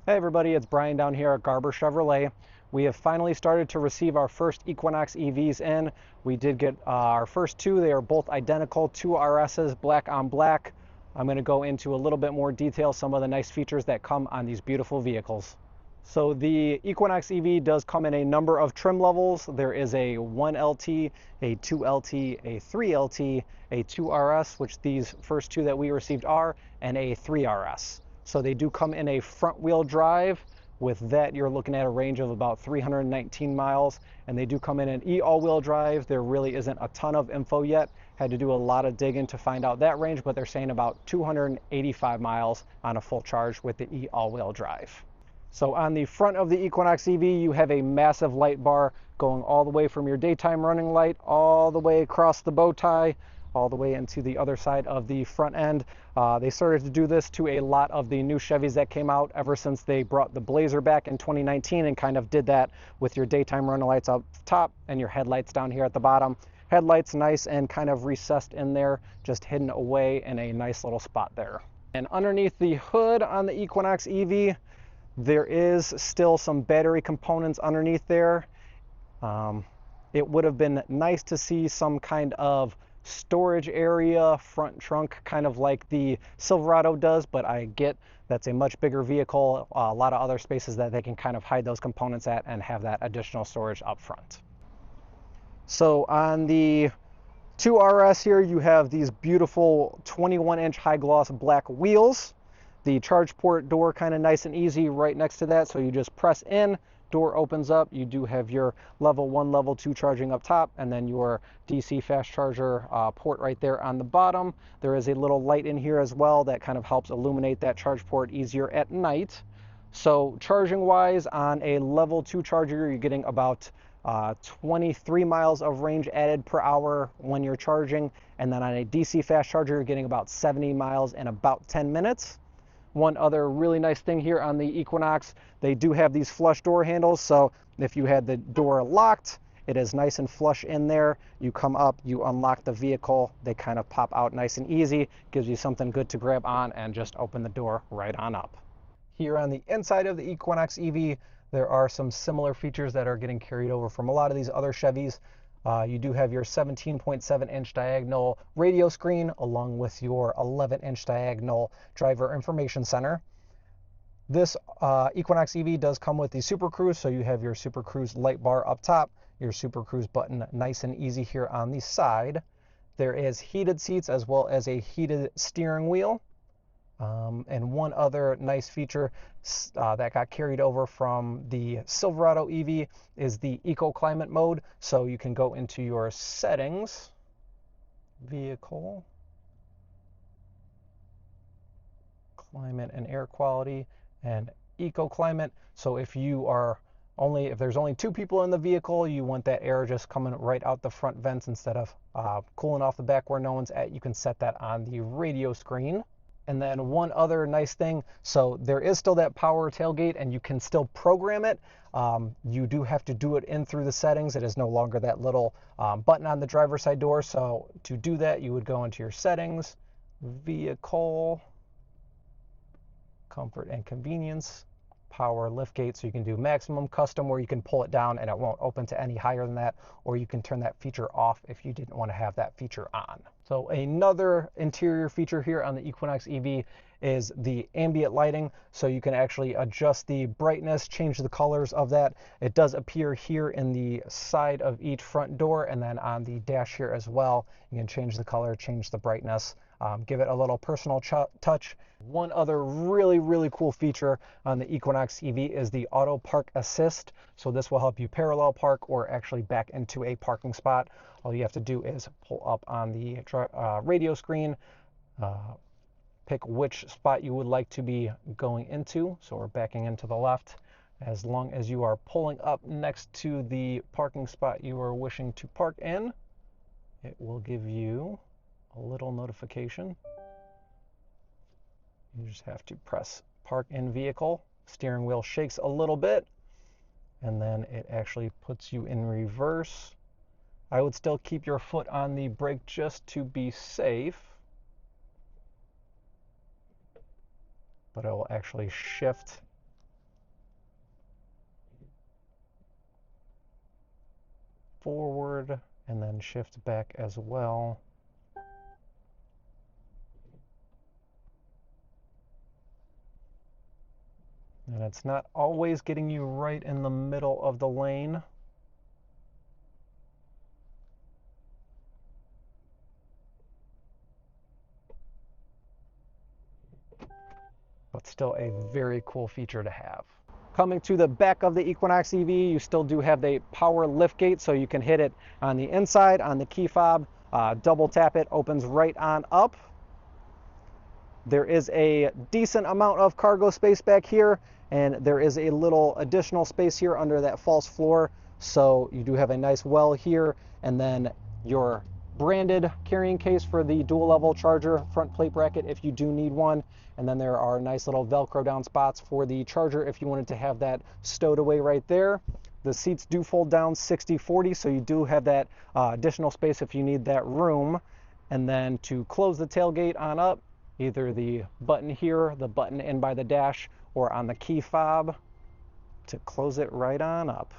Hey everybody, it's Brian down here at Garber Chevrolet. We have finally started to receive our first Equinox EVs in. We did get our first two. They are both identical, two RSs, black on black. I'm going to go into a little bit more detail, some of the nice features that come on these beautiful vehicles. So the Equinox EV does come in a number of trim levels. There is a 1LT, a 2LT, a 3LT, a 2RS, which these first two that we received are, and a 3RS. So they do come in a front wheel drive. With that, you're looking at a range of about 319 miles, and they do come in an all-wheel drive. There really isn't a ton of info yet. Had to do a lot of digging to find out that range, but they're saying about 285 miles on a full charge with the all-wheel drive. So on the front of the Equinox EV, you have a massive light bar going all the way from your daytime running light all the way across the bow tie, all the way into the other side of the front end. They started to do this to a lot of the new Chevys that came out ever since they brought the Blazer back in 2019 and kind of did that with your daytime running lights up top and your headlights down here at the bottom. Headlights nice and kind of recessed in there, just hidden away in a nice little spot there. And underneath the hood on the Equinox EV, there is still some battery components underneath there. It would have been nice to see some kind of storage area, front trunk, kind of like the Silverado does, but I get that's a much bigger vehicle, a lot of other spaces that they can kind of hide those components at and have that additional storage up front. So on the 2RS here, you have these beautiful 21-inch high gloss black wheels. The charge port door kind of nice and easy right next to that, so you just press in, door opens up. You do have your level 1, level 2 charging up top, and then your DC fast charger port right there on the bottom. There is a little light in here as well that kind of helps illuminate that charge port easier at night. So charging wise, on a level 2 charger, you're getting about 23 miles of range added per hour when you're charging, and then on a DC fast charger, you're getting about 70 miles in about 10 minutes. One other really nice thing here on the Equinox, they do have these flush door handles, so if you had the door locked, it is nice and flush in there. You come up, you unlock the vehicle, they kind of pop out nice and easy, gives you something good to grab on and just open the door right on up. Here on the inside of the Equinox EV, there are some similar features that are getting carried over from a lot of these other Chevys. You do have your 17.7-inch diagonal radio screen along with your 11-inch diagonal driver information center. This Equinox EV does come with the Super Cruise, so you have your Super Cruise light bar up top, your Super Cruise button nice and easy here on the side. There is heated seats as well as a heated steering wheel. And one other nice feature that got carried over from the Silverado EV is the Eco Climate mode. So you can go into your settings, vehicle, climate and air quality, and Eco Climate. So if there's only 2 people in the vehicle, you want that air just coming right out the front vents instead of cooling off the back where no one's at, you can set that on the radio screen. And then one other nice thing, so there is still that power tailgate and you can still program it. You do have to do it in through the settings. It is no longer that little button on the driver's side door. So to do that, you would go into your settings, vehicle, comfort and convenience, power liftgate, so you can do maximum custom where you can pull it down and it won't open to any higher than that, or you can turn that feature off if you didn't want to have that feature on. So another interior feature here on the Equinox EV is the ambient lighting, so you can actually adjust the brightness, change the colors of that. It does appear here in the side of each front door and then on the dash here as well. You can change the color, change the brightness, give it a little personal touch. One other really cool feature on the Equinox EV is the Auto Park Assist. So this will help you parallel park or actually back into a parking spot. All you have to do is pull up on the radio screen, pick which spot you would like to be going into. So we're backing into the left. As long as you are pulling up next to the parking spot you are wishing to park in, it will give you a little notification. You just have to press park in vehicle. Steering wheel shakes a little bit, and then it actually puts you in reverse. I would still keep your foot on the brake just to be safe, but it will actually shift forward and then shift back as well. And it's not always getting you right in the middle of the lane. But still a very cool feature to have. Coming to the back of the Equinox EV, you still do have the power liftgate, so you can hit it on the inside, on the key fob, double tap it, opens right on up. There is a decent amount of cargo space back here, and there is a little additional space here under that false floor. So you do have a nice well here, and then your branded carrying case for the dual level charger front plate bracket if you do need one. And then there are nice little Velcro down spots for the charger if you wanted to have that stowed away right there. The seats do fold down 60-40, so you do have that additional space if you need that room. And then to close the tailgate on up, either the button here, the button in by the dash, or on the key fob to close it right on up.